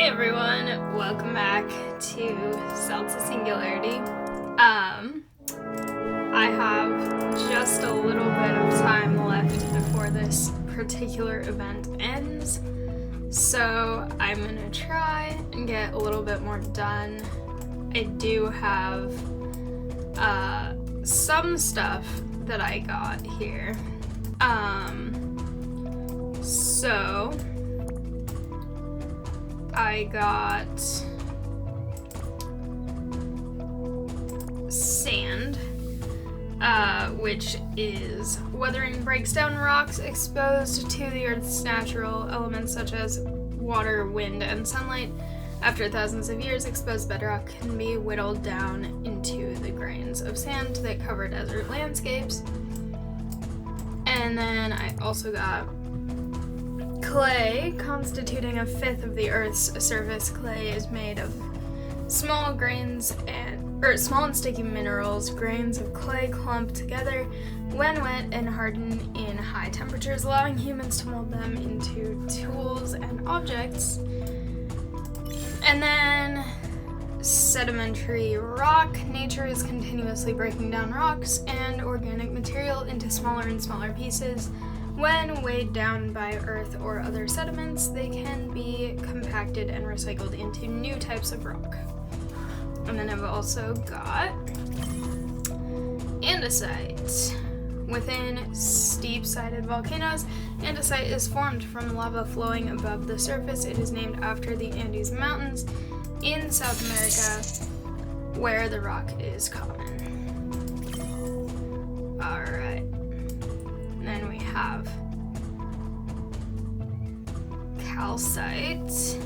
Hey everyone, welcome back to Singularity. I have just a little bit of time left before this particular event ends, so I'm gonna try and get a little bit more done. I do have some stuff that I got here. So I got sand, which is weathering breaks down rocks exposed to the Earth's natural elements such as water, wind, and sunlight. After thousands of years, exposed bedrock can be whittled down into the grains of sand that cover desert landscapes. And then I also got clay, constituting a fifth of the Earth's surface. Clay is made of small and sticky minerals. Grains of clay clump together when wet and harden in high temperatures, allowing humans to mold them into tools and objects. And then sedimentary rock. Nature is continuously breaking down rocks and organic material into smaller and smaller pieces. When weighed down by earth or other sediments, they can be compacted and recycled into new types of rock. And then I've also got andesite. Within steep-sided volcanoes, andesite is formed from lava flowing above the surface. It is named after the Andes Mountains in South America, where the rock is common. Alright. Then we have calcite.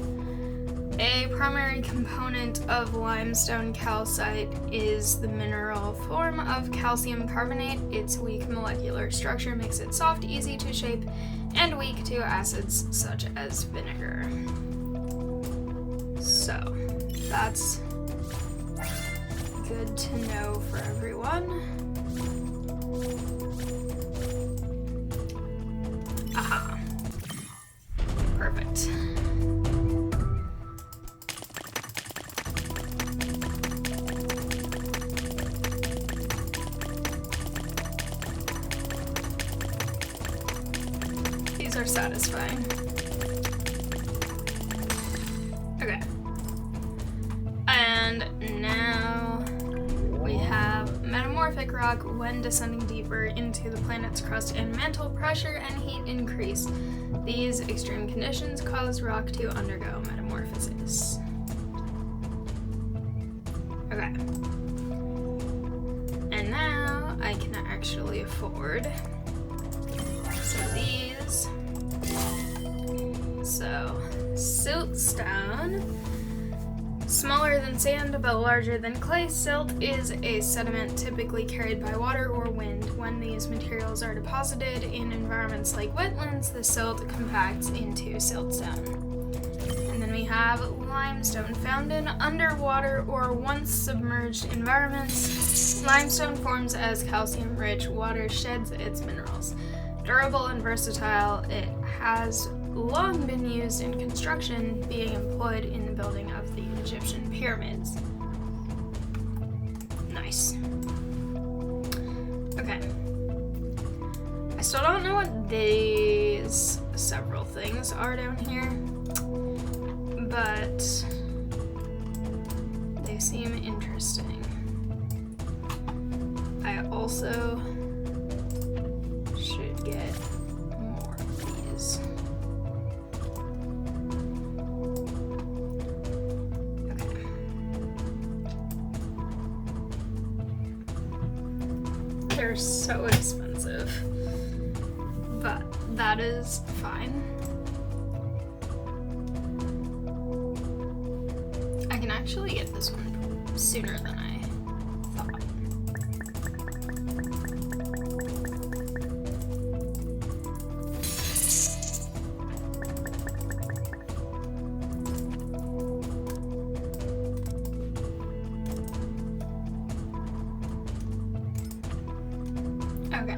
A primary component of limestone calcite is the mineral form of calcium carbonate. Its weak molecular structure makes it soft, easy to shape, and weak to acids such as vinegar. So, that's good to know for everyone. Aha. Perfect. These are satisfying. Okay. And now we have metamorphic rock. When descending deeper into the planet's crust and mantle, pressure and heat increase. These extreme conditions cause rock to undergo metamorphosis. Okay. And now I can actually afford some of these. So, siltstone. Smaller than sand but larger than clay, silt is a sediment typically carried by water or wind. When these materials are deposited in environments like wetlands, the silt compacts into siltstone. And then we have limestone. Found in underwater or once submerged environments, limestone forms as calcium-rich water sheds its minerals. Durable and versatile, it has long been used in construction, being employed in the building of the Egyptian pyramids. Nice. Okay. I still don't know what these several things are down here, but they seem interesting. I also should get more of these. They're so expensive, but that is fine. I can actually get this one sooner than I thought. Okay.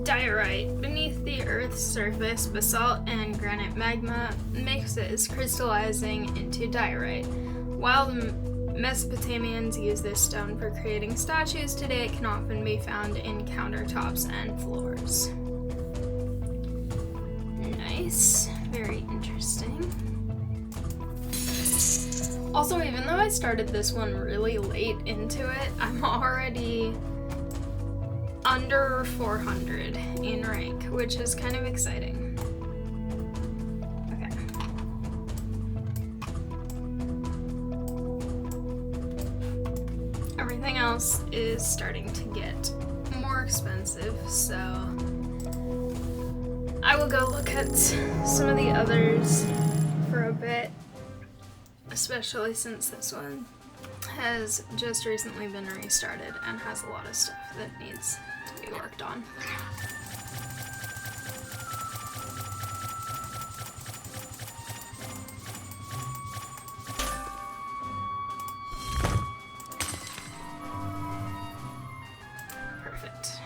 Diorite. Beneath the Earth's surface, basalt and granite magma mixes, crystallizing into diorite. While the Mesopotamians used this stone for creating statues, today it can often be found in countertops and floors. Nice. Very interesting. Also, even though I started this one really late into it, I'm already under 400 in rank, which is kind of exciting. Okay. Everything else is starting to get more expensive, so I will go look at some of the others for a bit, especially since this one has just recently been restarted and has a lot of stuff that needs to be worked on. Perfect.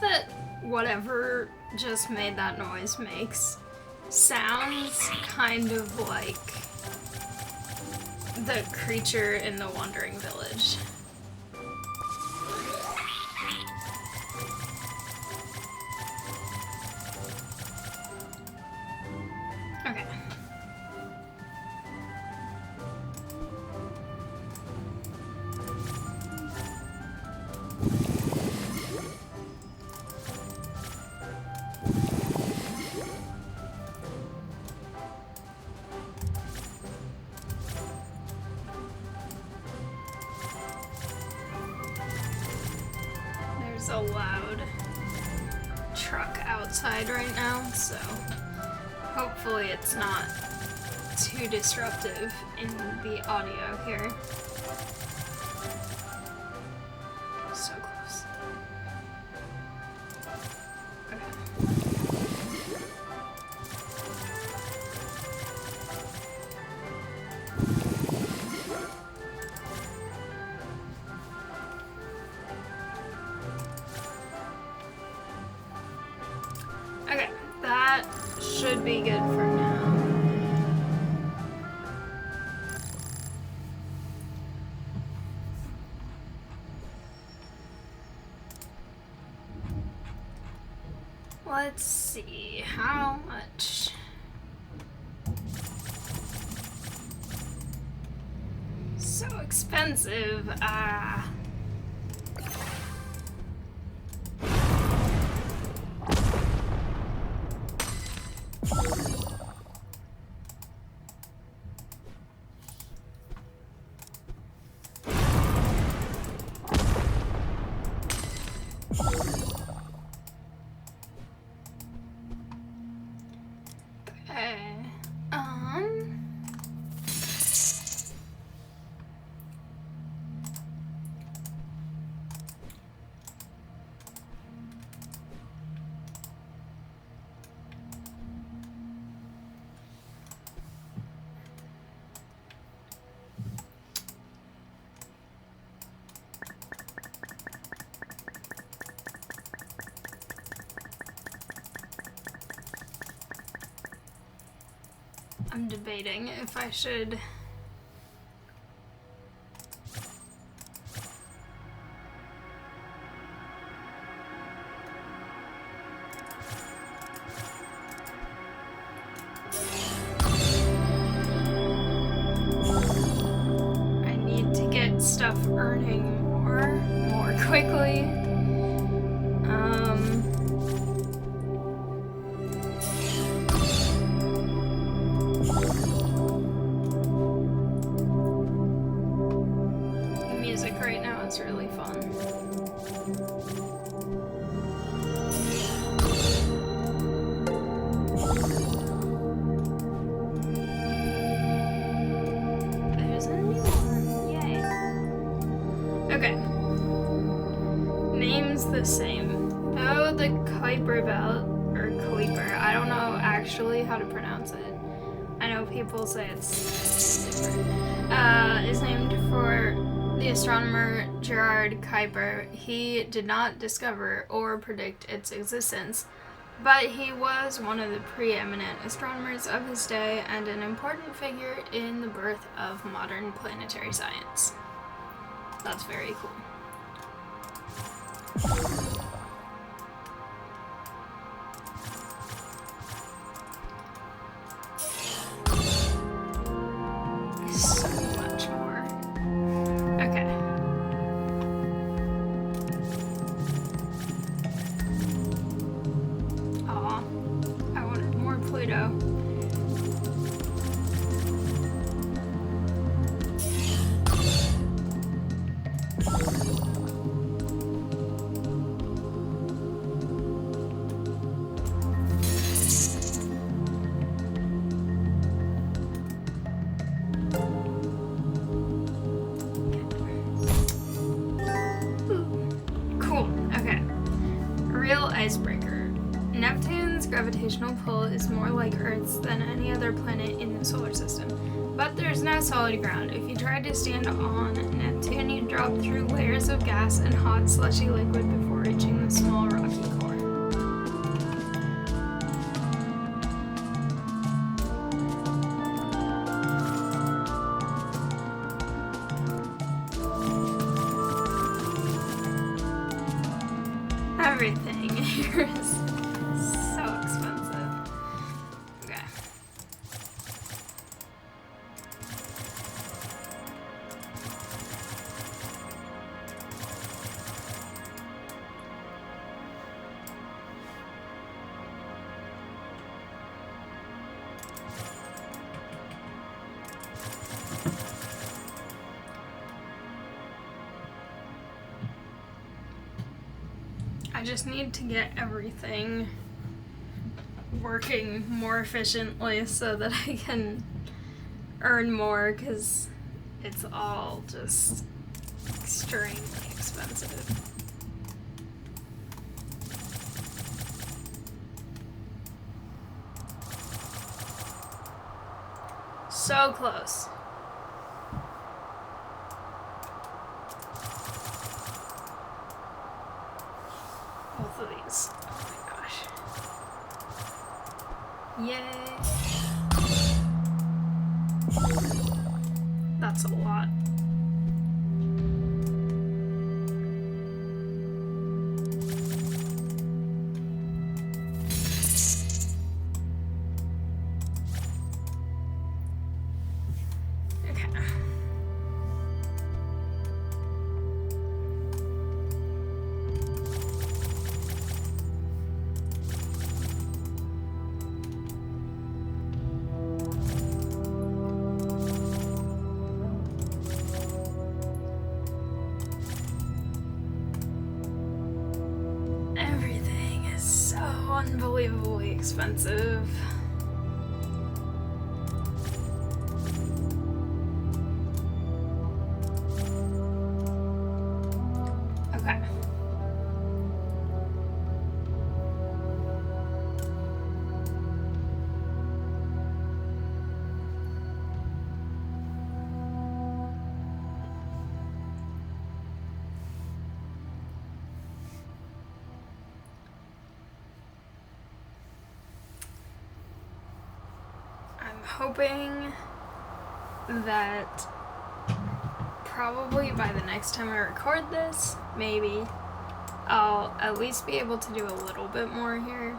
That whatever just made that noise makes sounds kind of like the creature in the Wandering Village. Okay. A loud truck outside right now, so hopefully it's not too disruptive in the audio here. So close. Okay. Okay, that should be good for now. Let's see, how much? So expensive, I'm debating if I should stuff earning more quickly. same. Oh, the Kuiper belt, or Kuiper, I don't know actually how to pronounce it. I know people say it's different. Is named for the astronomer Gerard Kuiper. He did not discover or predict its existence, but he was one of the preeminent astronomers of his day and an important figure in the birth of modern planetary science. That's very cool. So much more. Okay. Aw, I wanted more Pluto. Icebreaker. Neptune's gravitational pull is more like Earth's than any other planet in the solar system, but there's no solid ground. If you tried to stand on Neptune, you'd drop through layers of gas and hot, slushy liquid before reaching the small rocky core. Everything here is so expensive. Okay. I just need to get everything working more efficiently so that I can earn more, because it's all just extremely expensive. So close. Both of these. Oh my gosh. Yay. That's a lot. Unbelievably expensive. Okay. Hoping that probably by the next time I record this, maybe, I'll at least be able to do a little bit more here.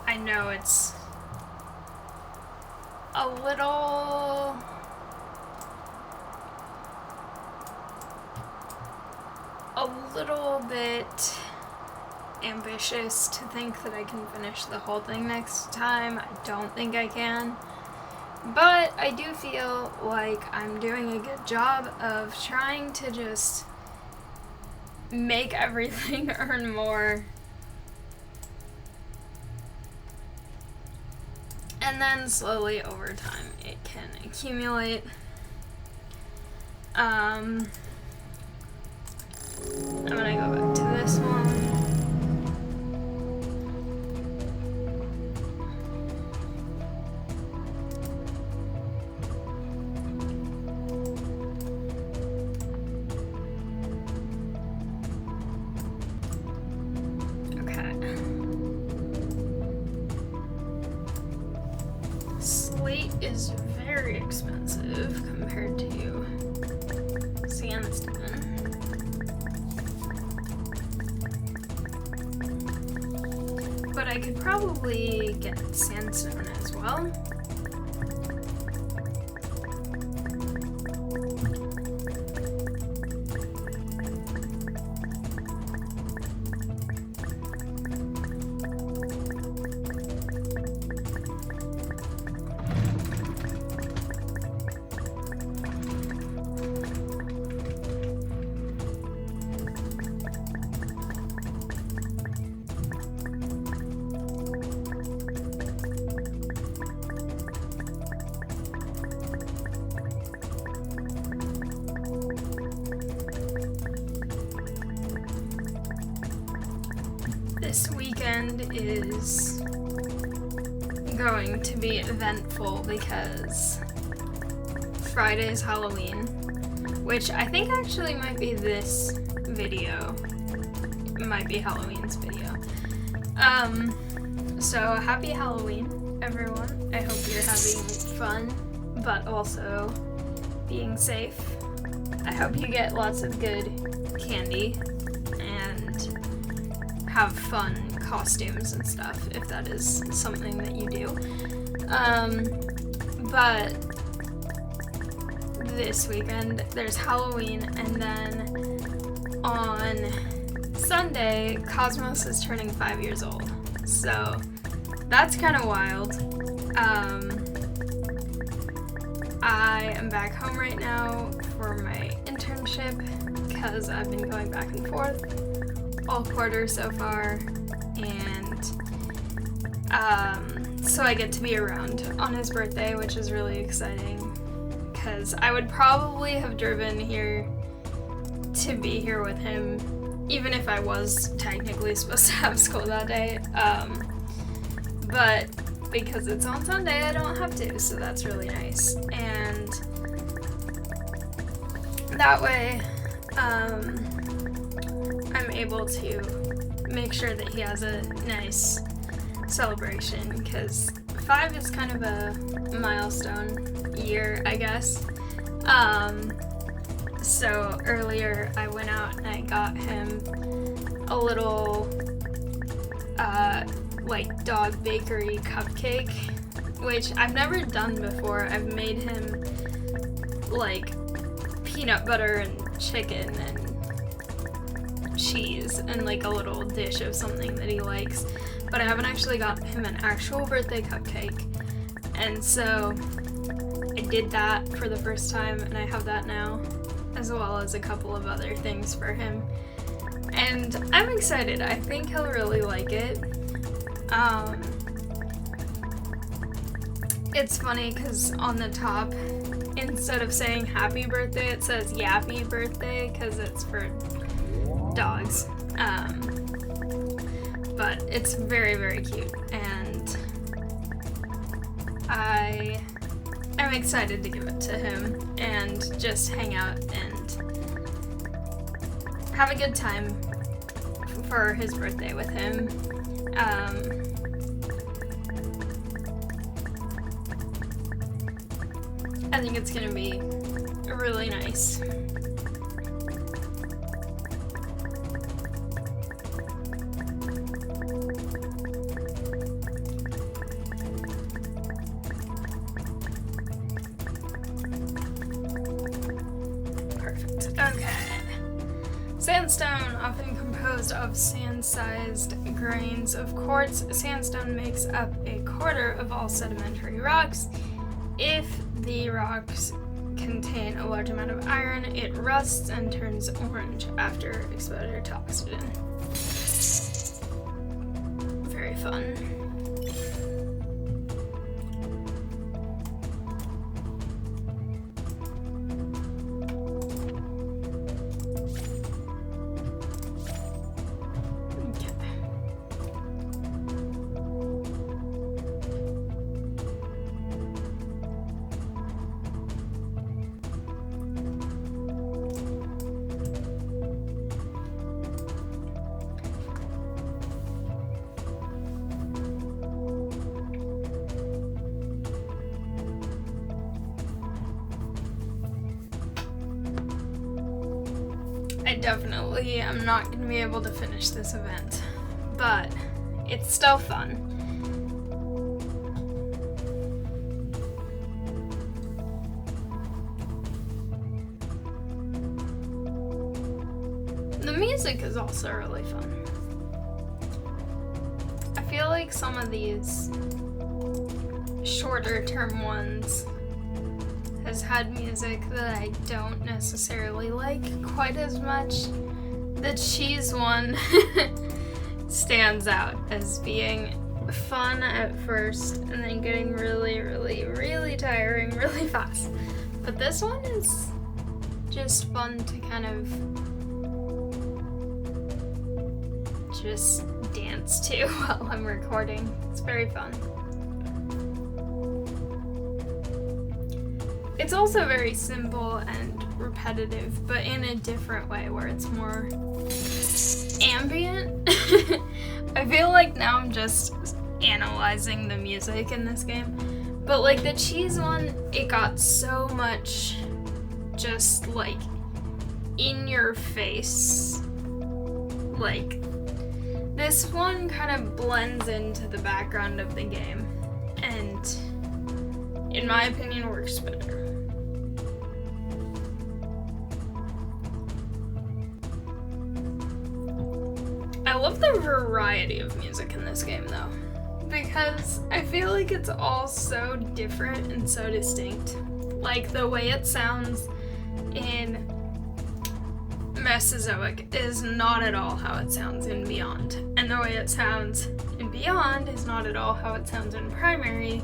I know it's a little bit ambitious to think that I can finish the whole thing next time. I don't think I can, but I do feel like I'm doing a good job of trying to just make everything earn more, and then slowly over time it can accumulate. I'm gonna go back to this one. Okay. Slate is very expensive compared to sandstone. But I could probably get sandstone as well. This weekend is going to be eventful because Friday's Halloween, which I think actually might be this video. It might be Halloween's video. So happy Halloween, everyone. I hope you're having fun, but also being safe. I hope you get lots of good candy and have fun costumes and stuff, if that is something that you do. But this weekend there's Halloween, and then on Sunday Cosmos is turning 5 years old. So that's kind of wild. I am back home right now for my internship because I've been going back and forth all quarter so far, and so I get to be around on his birthday, which is really exciting because I would probably have driven here to be here with him even if I was technically supposed to have school that day, but because it's on Sunday I don't have to, so that's really nice. And that way I'm able to make sure that he has a nice celebration, because 5 is kind of a milestone year, I guess. So earlier I went out and I got him a little like dog bakery cupcake, which I've never done before. I've made him like peanut butter and chicken and cheese and like a little dish of something that he likes, but I haven't actually got him an actual birthday cupcake. And so I did that for the first time, and I have that now, as well as a couple of other things for him. And I'm excited. I think he'll really like it. It's funny because on the top, instead of saying happy birthday, it says yappy birthday because it's for dogs. But it's very, very cute, and I'm excited to give it to him and just hang out and have a good time for his birthday with him. I think it's gonna be really nice. Perfect. Okay. Sandstone, often composed of sand-sized grains of quartz. Sandstone makes up a quarter of all sedimentary rocks. If the rocks contain a large amount of iron, it rusts and turns orange after exposure to oxygen. Very fun. definitely am not going to be able to finish this event, but it's still fun. The music is also really fun. I feel like some of these shorter term ones has had music that I don't necessarily like quite as much. The cheese one stands out as being fun at first and then getting really, really, really tiring really fast. But this one is just fun to kind of just dance to while I'm recording. It's very fun. It's also very simple and repetitive, but in a different way where it's more ambient. I feel like now I'm just analyzing the music in this game, but like the cheese one, it got so much just like in your face. Like this one kind of blends into the background of the game and in my opinion works better. I love the variety of music in this game though, because I feel like it's all so different and so distinct. Like the way it sounds in Mesozoic is not at all how it sounds in Beyond, and the way it sounds in Beyond is not at all how it sounds in Primary,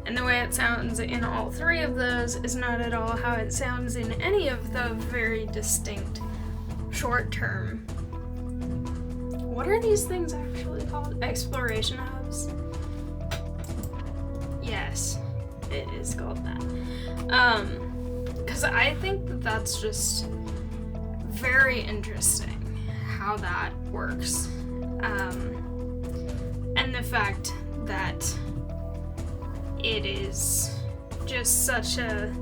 and the way it sounds in all three of those is not at all how it sounds in any of the very distinct short-term. What are these things actually called? Exploration hubs? Yes, it is called that. Because I think that that's just very interesting how that works. And the fact that it is just such a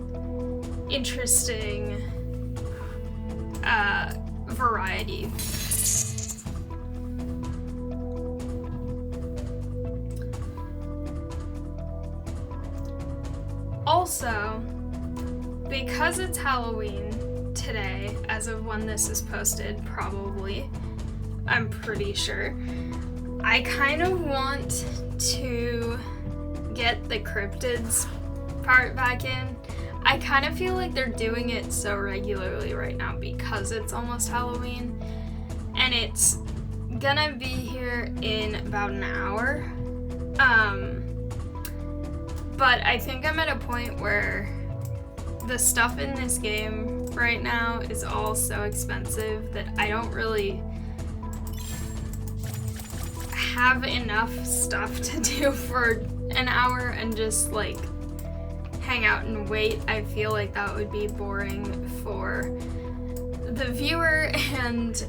interesting variety. Also, because it's Halloween today, as of when this is posted, probably, I'm pretty sure, I kind of want to get the cryptids part back in. I kind of feel like they're doing it so regularly right now because it's almost Halloween, and it's gonna be here in about an hour. But I think I'm at a point where the stuff in this game right now is all so expensive that I don't really have enough stuff to do for an hour and just like hang out and wait. I feel like that would be boring for the viewer and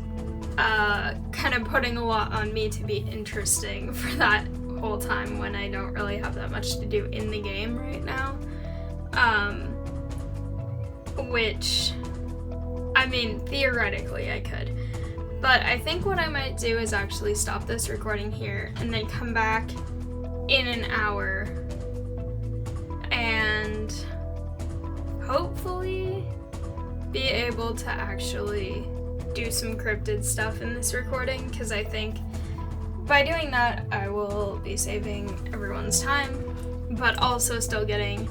kind of putting a lot on me to be interesting for that whole time when I don't really have that much to do in the game right now. Which, I mean, theoretically I could. But I think what I might do is actually stop this recording here and then come back in an hour and hopefully be able to actually do some cryptid stuff in this recording, because I think by doing that I will be saving everyone's time, but also still getting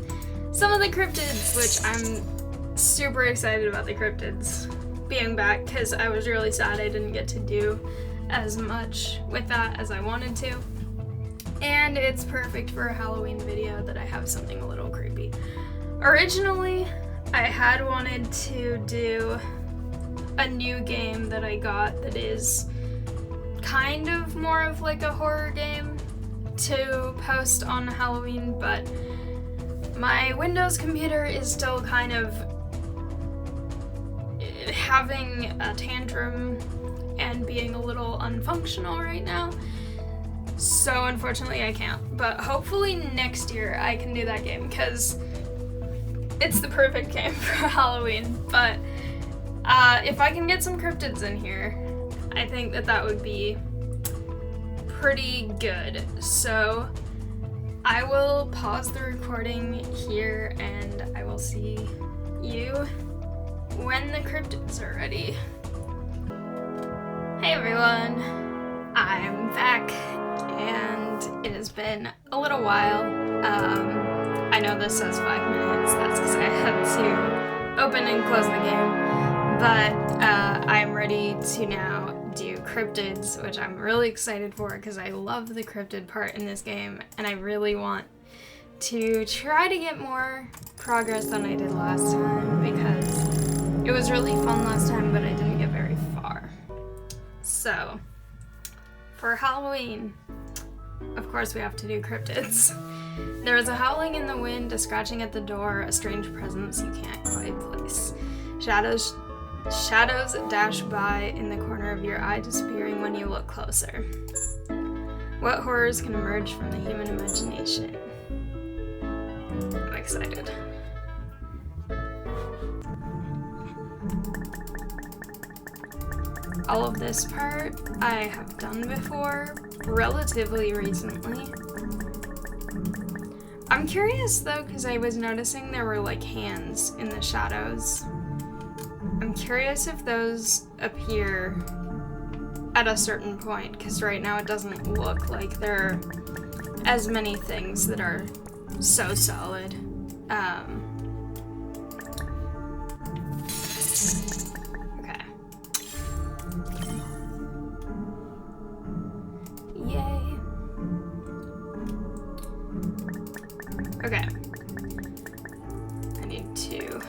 some of the cryptids, which I'm super excited about the cryptids being back, because I was really sad I didn't get to do as much with that as I wanted to. And it's perfect for a Halloween video that I have something a little creepy. Originally, I had wanted to do a new game that I got that is kind of more of like a horror game to post on Halloween, but my Windows computer is still kind of having a tantrum and being a little unfunctional right now, so unfortunately I can't. But hopefully next year I can do that game, because it's the perfect game for Halloween. But If I can get some cryptids in here, I think that would be pretty good. So I will pause the recording here and I will see you when the cryptids are ready. Hey everyone, I'm back and it has been a little while. I know this says 5 minutes, that's because I had to open and close the game, but I'm ready to now do cryptids, which I'm really excited for because I love the cryptid part in this game and I really want to try to get more progress than I did last time because it was really fun last time, but I didn't get very far. So, for Halloween, of course we have to do cryptids. There is a howling in the wind, a scratching at the door, a strange presence you can't quite place. Shadows dash by in the corner of your eye, disappearing when you look closer. What horrors can emerge from the human imagination? I'm excited. All of this part I have done before, relatively recently. I'm curious though, because I was noticing there were like hands in the shadows. I'm curious if those appear at a certain point, because right now it doesn't look like there are as many things that are so solid. Okay. Yay. Okay. I need to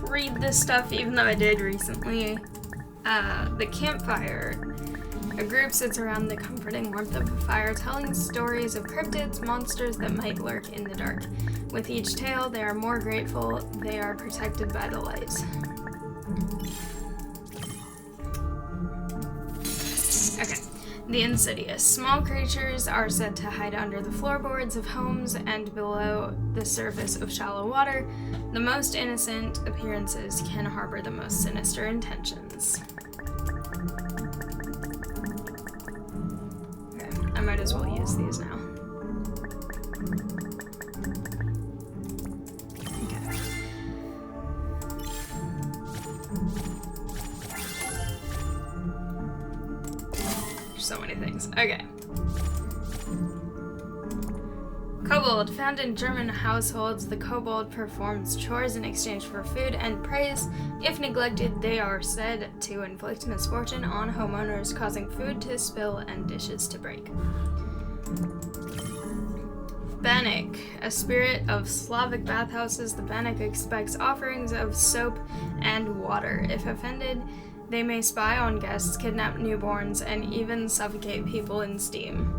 read this stuff, even though I did recently. The campfire. A group sits around the comforting warmth of a fire, telling stories of cryptids, monsters that might lurk in the dark. With each tale, they are more grateful they are protected by the light. Okay. The insidious. Small creatures are said to hide under the floorboards of homes and below the surface of shallow water. The most innocent appearances can harbor the most sinister intentions. Okay, I might as well use these now. Okay. So many things. Okay. Kobold. Found in German households, the kobold performs chores in exchange for food and praise. If neglected, they are said to inflict misfortune on homeowners, causing food to spill and dishes to break. Bannock. A spirit of Slavic bathhouses, the Bannock expects offerings of soap and water. If offended, they may spy on guests, kidnap newborns, and even suffocate people in steam.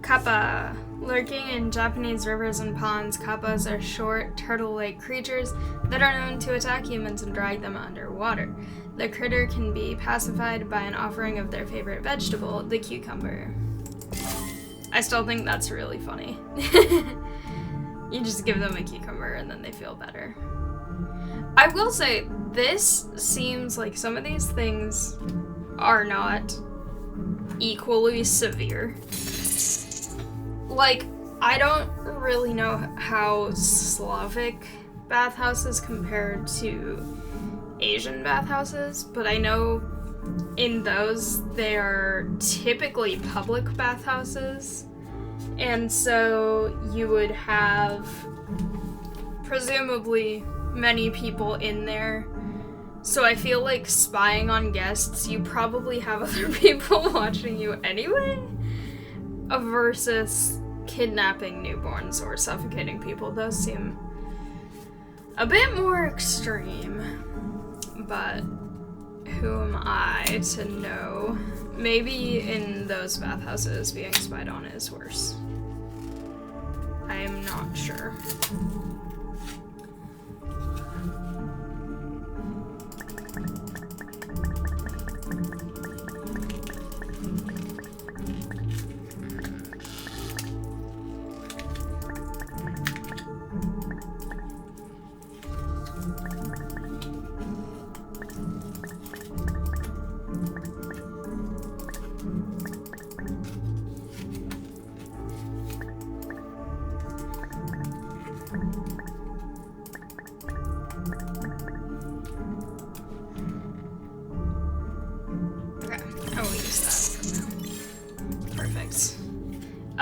Kappa. Lurking in Japanese rivers and ponds, kappas are short, turtle-like creatures that are known to attack humans and drag them underwater. The critter can be pacified by an offering of their favorite vegetable, the cucumber. I still think that's really funny. You just give them a cucumber and then they feel better. I will say, this seems like some of these things are not equally severe. Like, I don't really know how Slavic bathhouses compare to Asian bathhouses, but I know in those they are typically public bathhouses, and so you would have presumably many people in there. So I feel like spying on guests, you probably have other people watching you anyway, versus kidnapping newborns or suffocating people. Those seem a bit more extreme, but who am I to know? Maybe in those bathhouses being spied on is worse. I am not sure.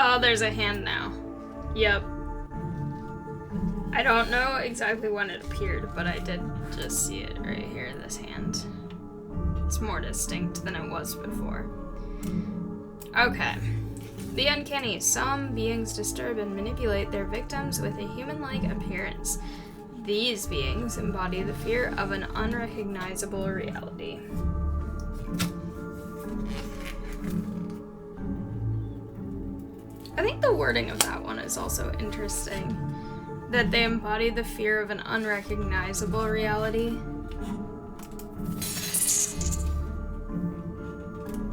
Oh, there's a hand now. Yep. I don't know exactly when it appeared, but I did just see it right here, this hand. It's more distinct than it was before. Okay. The uncanny. Some beings disturb and manipulate their victims with a human-like appearance. These beings embody the fear of an unrecognizable reality. I think the wording of that one is also interesting. That they embody the fear of an unrecognizable reality.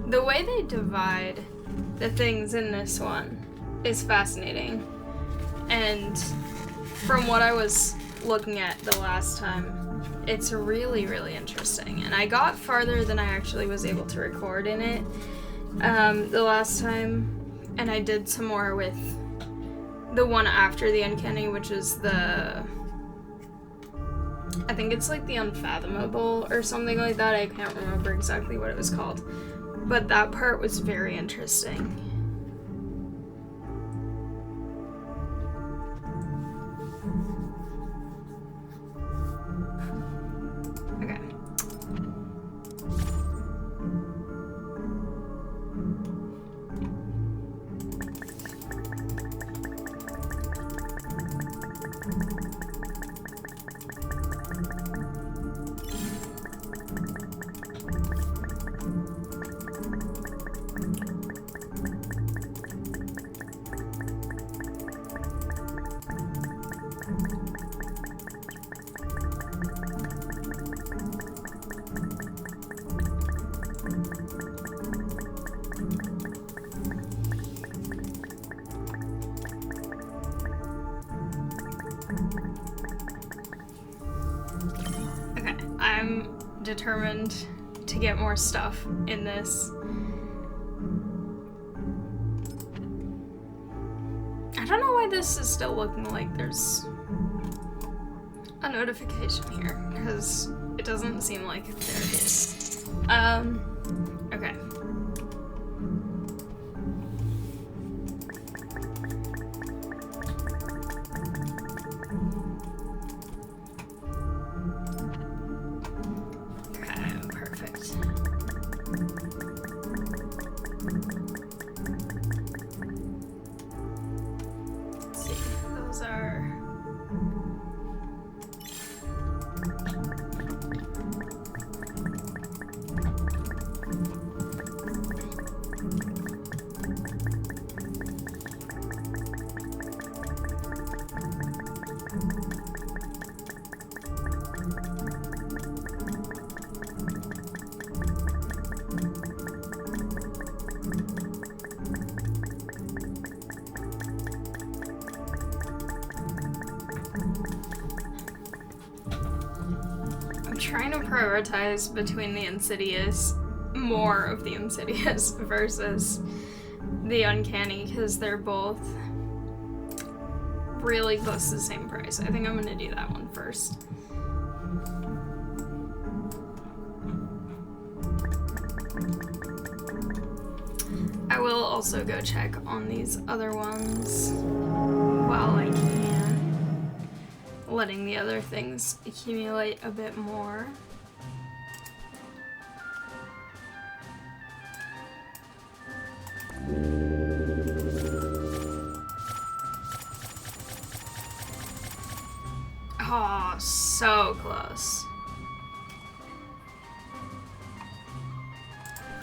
The way they divide the things in this one is fascinating. And from what I was looking at the last time, it's really, really interesting. And I got farther than I actually was able to record in it the last time. And I did some more with the one after the uncanny, which is the... I think it's like the unfathomable or something like that. I can't remember exactly what it was called. But that part was very interesting. Okay. I'm determined to get more stuff in this. I don't know why this is still looking like there's a notification here, because it doesn't seem like there is. Okay. Trying to prioritize between the Insidious, more of the Insidious versus the Uncanny, because they're both really close to the same price. I think I'm gonna do that one first. I will also go check on these other ones while I can, letting the other things accumulate a bit more. Oh, so close.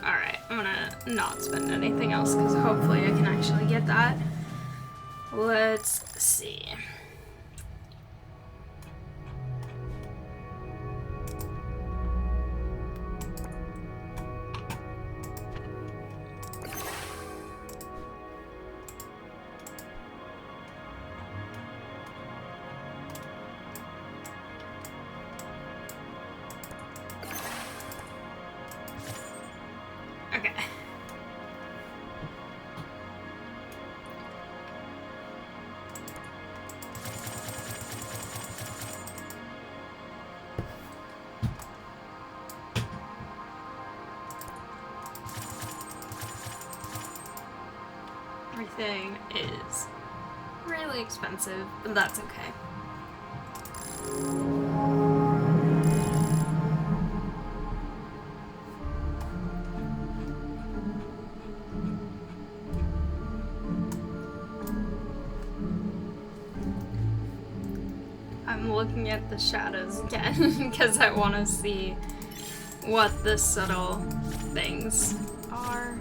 Alright, I'm gonna not spend anything else because hopefully I can actually get that. Let's see. Okay. everything is really expensive, but that's okay. I'm looking at the shadows again because I want to see what the subtle things are.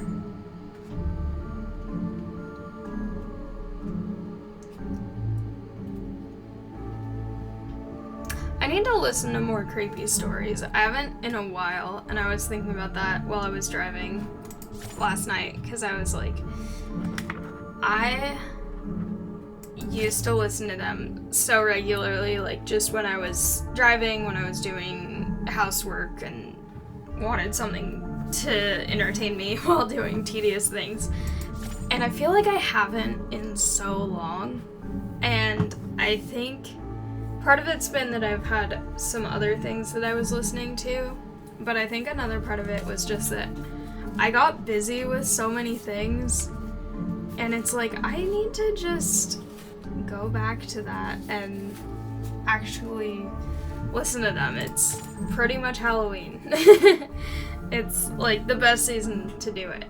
I need to listen to more creepy stories. I haven't in a while, and I was thinking about that while I was driving last night because I was like, I used to listen to them so regularly, like just when I was driving, when I was doing housework and wanted something to entertain me while doing tedious things. And I feel like I haven't in so long. And I think part of it's been that I've had some other things that I was listening to, but I think another part of it was just that I got busy with so many things, and it's like I need to just go back to that and actually listen to them. It's pretty much Halloween. It's like the best season to do it.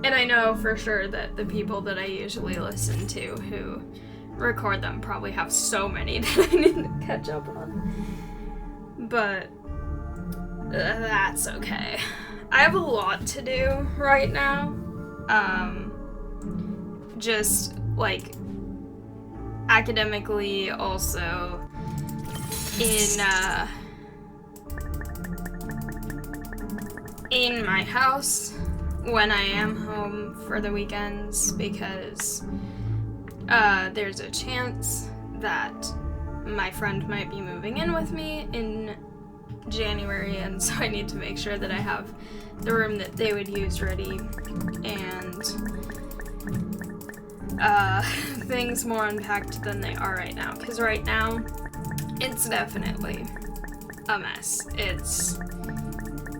And I know for sure that the people that I usually listen to who record them probably have so many that I need to catch up on. But that's okay. I have a lot to do right now. Just like academically, also in my house when I am home for the weekends, because there's a chance that my friend might be moving in with me in January, and so I need to make sure that I have the room that they would use ready, and things more unpacked than they are right now, because right now it's definitely a mess. It's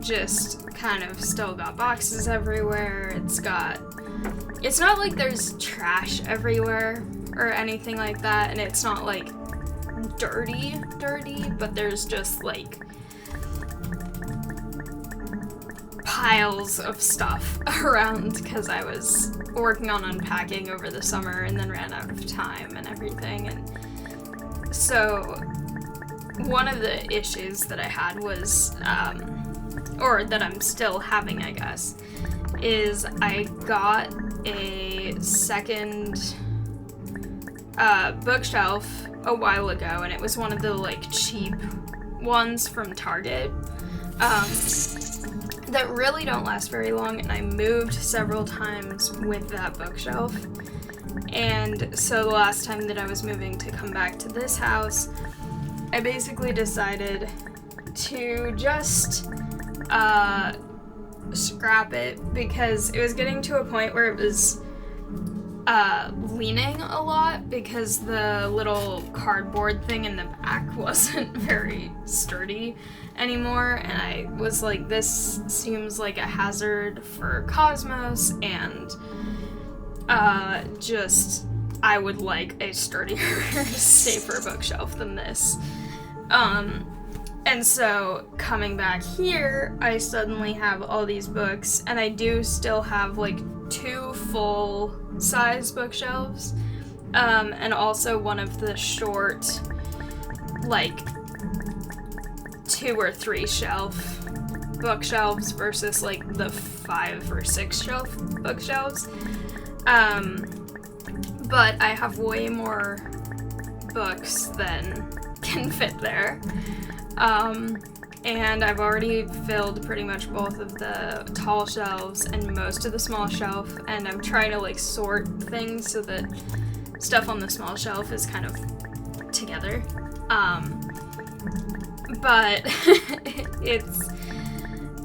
just kind of still got boxes everywhere. It's not like there's trash everywhere or anything like that, and it's not like dirty, but there's just like piles of stuff around because I was working on unpacking over the summer and then ran out of time and everything. And so one of the issues that I had was, or that I'm still having, I guess, is I got a second bookshelf a while ago, and it was one of the like cheap ones from Target that really don't last very long, and I moved several times with that bookshelf. And so the last time that I was moving to come back to this house, I basically decided to just scrap it, because it was getting to a point where it was leaning a lot, because the little cardboard thing in the back wasn't very sturdy anymore, and I was like, this seems like a hazard for Cosmos, and just I would like a sturdier, safer bookshelf than this. And so coming back here, I suddenly have all these books, and I do still have like 2 full-size bookshelves, and also one of the short, like 2 or 3 shelf bookshelves versus like the 5 or 6 shelf bookshelves. But I have way more books than can fit there. And I've already filled pretty much both of the tall shelves and most of the small shelf, and I'm trying to like sort things so that stuff on the small shelf is kind of together. But it's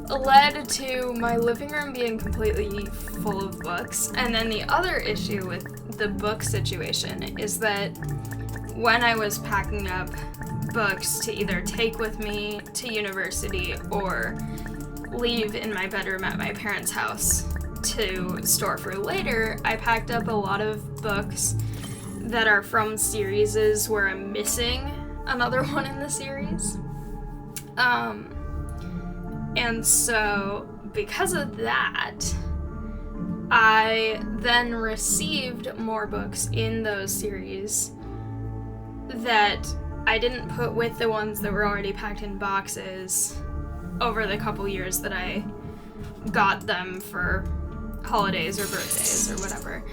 led to my living room being completely full of books. And then the other issue with the book situation is that when I was packing up books to either take with me to university or leave in my bedroom at my parents' house to store for later, I packed up a lot of books that are from series where I'm missing another one in the series. And so because of that, I then received more books in those series that I didn't put with the ones that were already packed in boxes over the couple years that I got them for holidays or birthdays or whatever.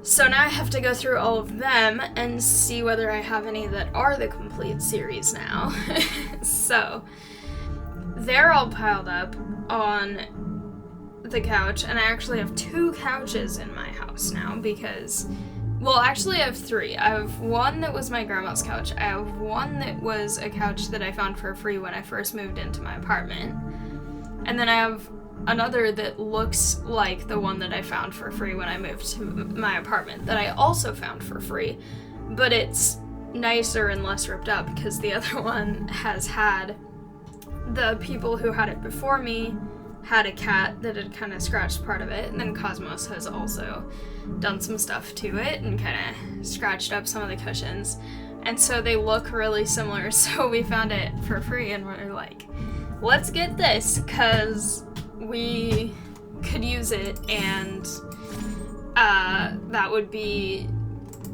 So now I have to go through all of them and see whether I have any that are the complete series now. So they're all piled up on the couch, and I actually have 2 couches in my house now because, well, actually I have 3. I have one that was my grandma's couch. I have one that was a couch that I found for free when I first moved into my apartment. And then I have another that looks like the one that I found for free when I moved to my apartment that I also found for free, but it's nicer and less ripped up because the other one has had, the people who had it before me had a cat that had kind of scratched part of it, and then Cosmos has also done some stuff to it and kind of scratched up some of the cushions, and so they look really similar. So we found it for free and we're like, let's get this because we could use it, and that would be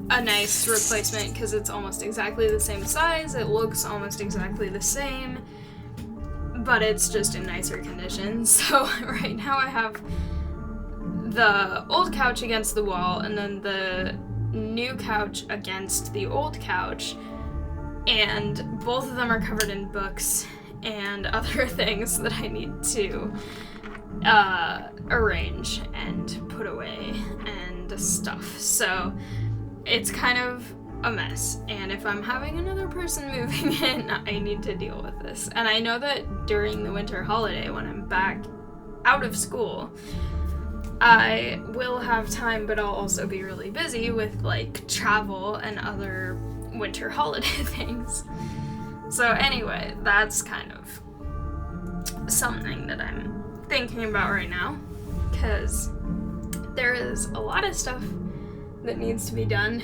a nice replacement because it's almost exactly the same size, it looks almost exactly the same, but it's just in nicer condition. So right now I have the old couch against the wall and then the new couch against the old couch, and both of them are covered in books and other things that I need to arrange and put away and stuff. So it's kind of a mess, and if I'm having another person moving in, I need to deal with this. And I know that during the winter holiday, when I'm back out of school, I will have time, but I'll also be really busy with like travel and other winter holiday things. So anyway, that's kind of something that I'm thinking about right now, because there is a lot of stuff that needs to be done,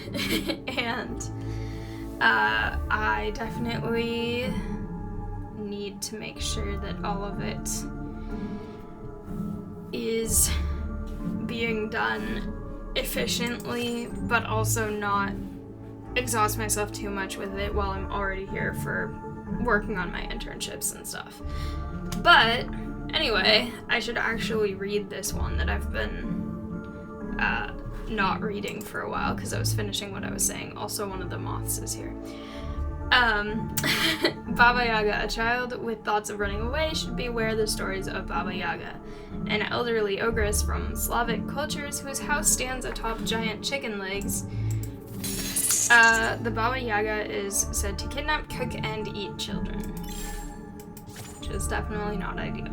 and I definitely need to make sure that all of it is being done efficiently, but also not exhaust myself too much with it while I'm already here for working on my internships and stuff. But anyway, I should actually read this one that I've been not reading for a while because I was finishing what I was saying. Also, one of the moths is here. Baba Yaga, a child with thoughts of running away should beware the stories of Baba Yaga, an elderly ogress from Slavic cultures whose house stands atop giant chicken legs. The Baba Yaga is said to kidnap, cook, and eat children, which is definitely not ideal.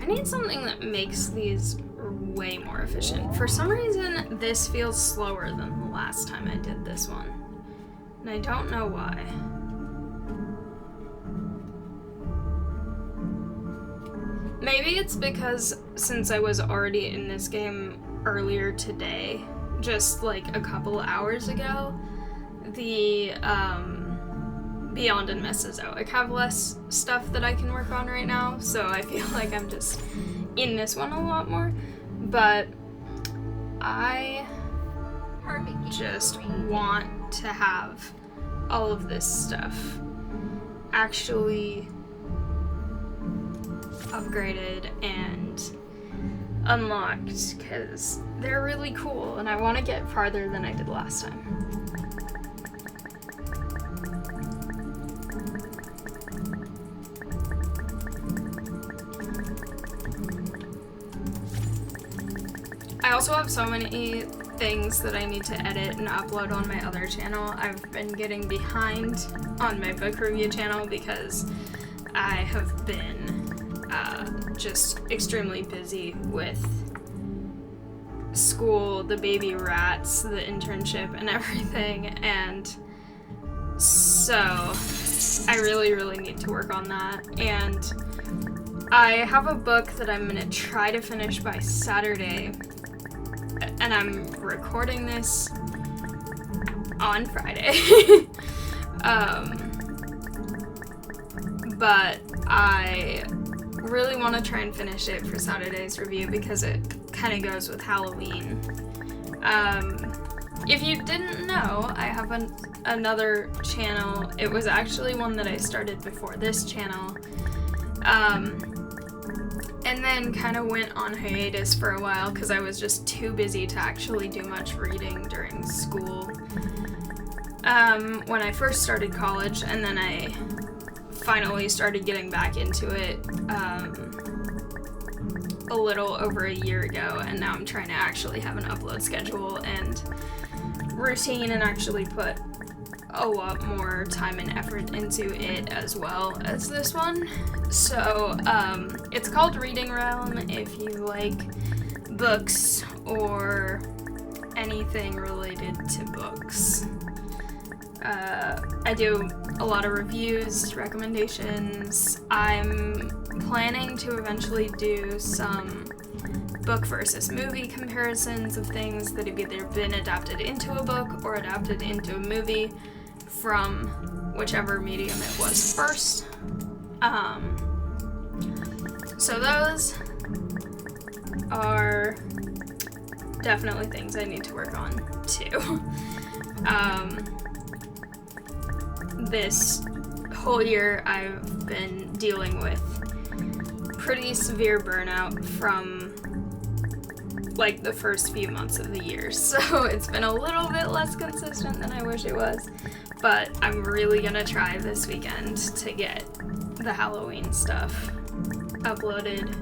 I need something that makes these way more efficient. For some reason, this feels slower than the last time I did this one, and I don't know why. Maybe it's because since I was already in this game earlier today, just like a couple hours ago, the Beyond and Mesozoic have less stuff that I can work on right now, so I feel like I'm just in this one a lot more. But I just want to have all of this stuff actually upgraded and unlocked because they're really cool and I want to get farther than I did last time. I also have so many things that I need to edit and upload on my other channel. I've been getting behind on my book review channel because I have been just extremely busy with school, the baby rats, the internship, and everything, and so I really, really need to work on that. And I have a book that I'm gonna try to finish by Saturday, and I'm recording this on Friday. But I really want to try and finish it for Saturday's review because it kind of goes with Halloween. If you didn't know, I have another channel. It was actually one that I started before this channel. And then kind of went on hiatus for a while because I was just too busy to actually do much reading during school when I first started college, and then I finally started getting back into it a little over a year ago, and now I'm trying to actually have an upload schedule and routine and actually put a lot more time and effort into it as well as this one. So it's called Reading Realm if you like books or anything related to books. I do a lot of reviews, recommendations. I'm planning to eventually do some book versus movie comparisons of things that have either been adapted into a book or adapted into a movie from whichever medium it was first. So those are definitely things I need to work on too. This whole year I've been dealing with pretty severe burnout from like the first few months of the year, so it's been a little bit less consistent than I wish it was, but I'm really gonna try this weekend to get the Halloween stuff uploaded.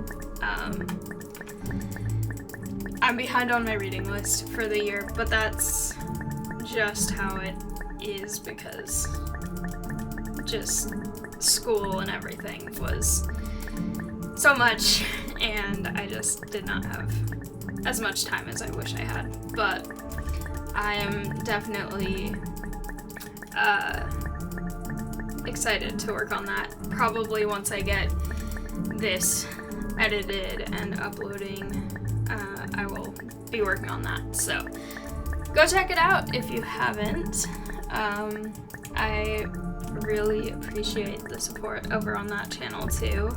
I'm behind on my reading list for the year, but that's just how it is because just school and everything was so much, and I just did not have as much time as I wish I had. But I am definitely excited to work on that. Probably once I get this edited and uploading, I will be working on that. So go check it out if you haven't. I really appreciate the support over on that channel too.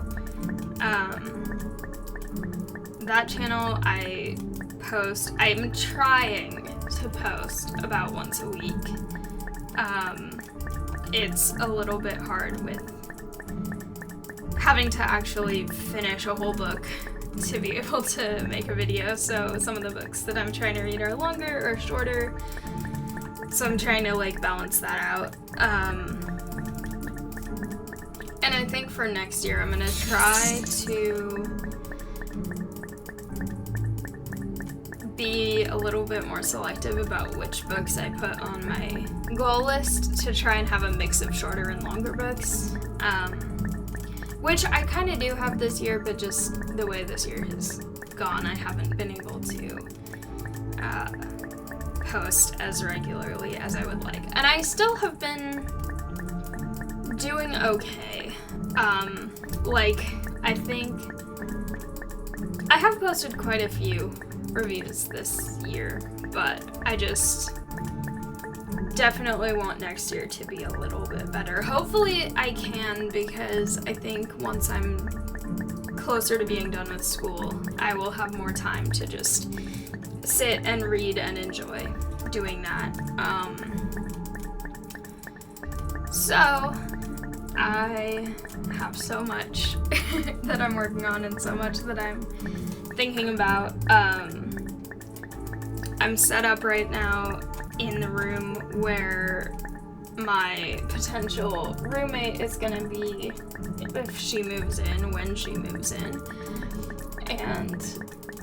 That channel I'm trying to post about once a week. It's a little bit hard with having to actually finish a whole book to be able to make a video, so some of the books that I'm trying to read are longer or shorter, so I'm trying to like balance that out. And I think for next year I'm gonna try to be a little bit more selective about which books I put on my goal list to try and have a mix of shorter and longer books, which I kind of do have this year, but just the way this year has gone, I haven't been able to post as regularly as I would like. And I still have been doing okay. I think I have posted quite a few reviews this year, but I just definitely want next year to be a little bit better. Hopefully I can, because I think once I'm closer to being done with school, I will have more time to just sit and read and enjoy doing that. So I have so much that I'm working on and so much that I'm thinking about. I'm set up right now in the room where my potential roommate is gonna be if she moves in, when she moves in. And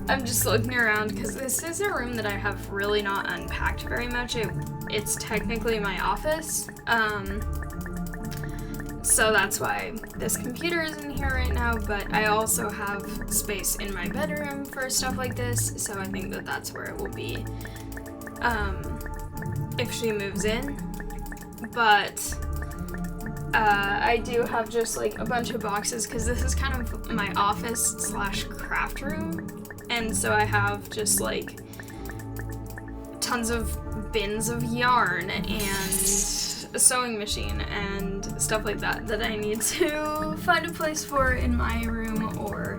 I'm just looking around because this is a room that I have really not unpacked very much. It's technically my office. So that's why this computer is in here right now, but I also have space in my bedroom for stuff like this, so I think that that's where it will be if she moves in. But I do have just like a bunch of boxes because this is kind of my office / craft room, and so I have just like tons of bins of yarn and a sewing machine and stuff like that that I need to find a place for in my room or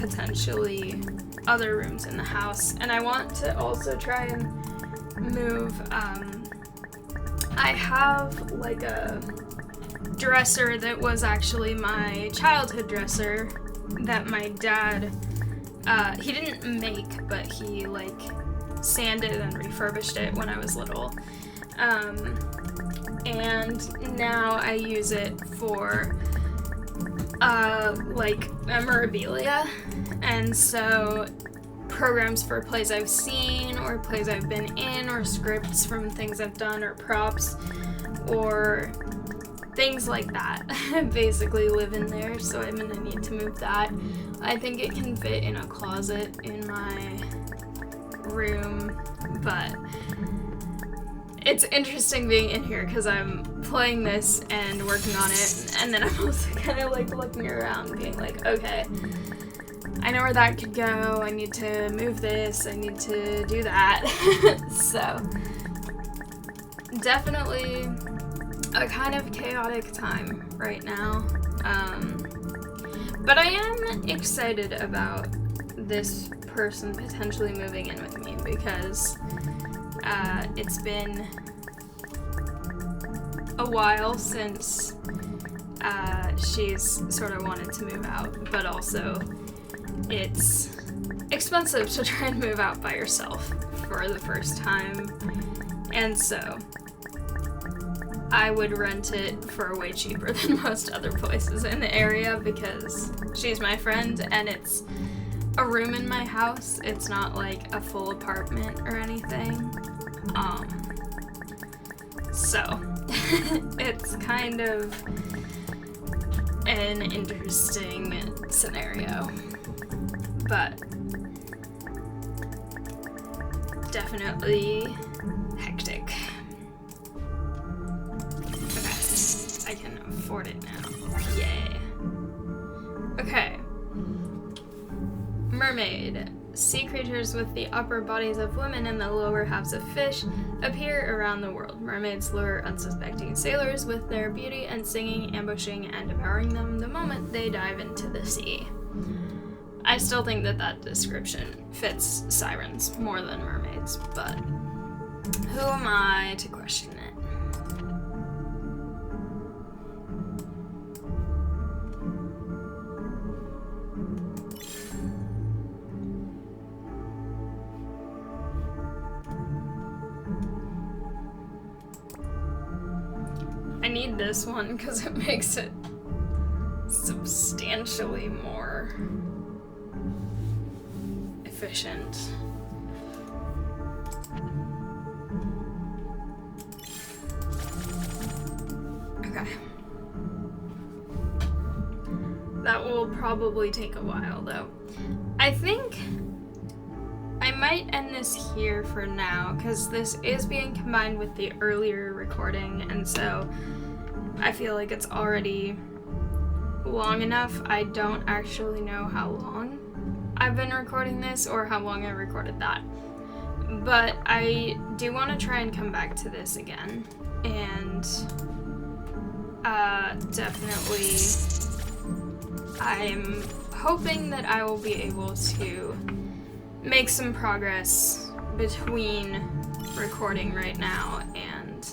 potentially other rooms in the house. And I want to also try and move, I have like a dresser that was actually my childhood dresser that my dad, he didn't make, but he like sanded and refurbished it when I was little. And now I use it for like memorabilia, and so programs for plays I've seen or plays I've been in or scripts from things I've done or props or things like that basically live in there, so I'm gonna need to move that. I think it can fit in a closet in my room, but it's interesting being in here because I'm playing this and working on it, and then I'm also kind of like looking around being like, okay, I know where that could go, I need to move this, I need to do that. So definitely a kind of chaotic time right now, but I am excited about this person potentially moving in with me because it's been a while since she's sort of wanted to move out, but also it's expensive to try and move out by yourself for the first time, and so I would rent it for way cheaper than most other places in the area because she's my friend and it's a room in my house. It's not like a full apartment or anything. So it's kind of an interesting scenario, but definitely hectic. Okay, I can afford it now. Yay. Okay. Mermaid. Sea creatures with the upper bodies of women and the lower halves of fish appear around the world. Mermaids lure unsuspecting sailors with their beauty and singing, ambushing and devouring them the moment they dive into the sea. I still think that description fits sirens more than mermaids, but who am I to question it? I need this one because it makes it substantially more efficient. Okay. That will probably take a while though. I think I might end this here for now because this is being combined with the earlier recording, and so I feel like it's already long enough. I don't actually know how long I've been recording this or how long I recorded that, but I do want to try and come back to this again, and definitely I'm hoping that I will be able to make some progress between recording right now and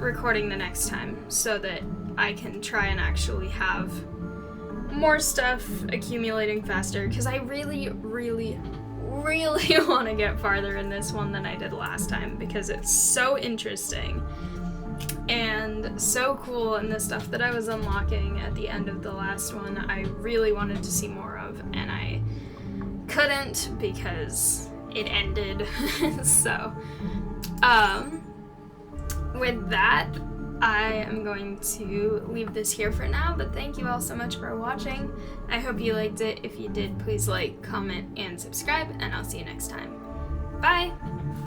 recording the next time so that I can try and actually have more stuff accumulating faster, because I really want to get farther in this one than I did last time because it's so interesting and so cool, and the stuff that I was unlocking at the end of the last one I really wanted to see more of, and I couldn't because it ended. So with that, I am going to leave this here for now, but thank you all so much for watching. I hope you liked it. If you did, please like, comment, and subscribe, and I'll see you next time. Bye!